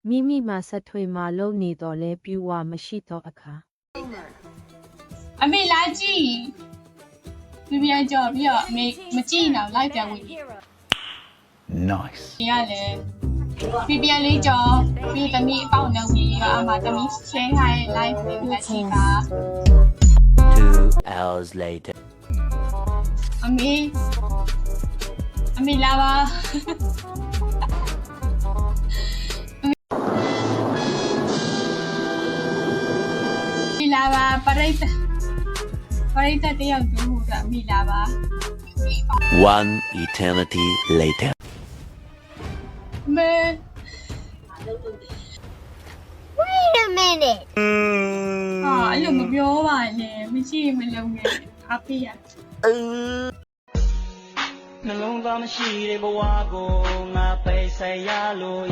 မိမိမှာဆက်ထွေမှာလုံနေတော့လဲပြူဝမရှိတော့အခါ အမေလာကြည့်ပြပြန်ကြော်ပြီးတော့အမေမကြည့်တော့လိုက်ပြန်ဝင် Nice. နေရလေပြပြန်လေးကြော်ပြီးသမီးအပေါက်နှုတ်ပြီးတော့အမသမီးရှင်းထားရဲ့ live ကိုလက်ကြည့်ပါ 2 hours later. အမေလာပါလာပါပရိသတ်တယောက်တူကအမေလာပါ One eternity later. မဲ Wait a minute. ဟာအဲ့လိုမပြောပါနဲ့မရှိရင်မလုံးနဲ့အဖေရ နှလုံးသားမရှိတဲ့ဘဝကိုငါပိတ်ဆက်ရလို့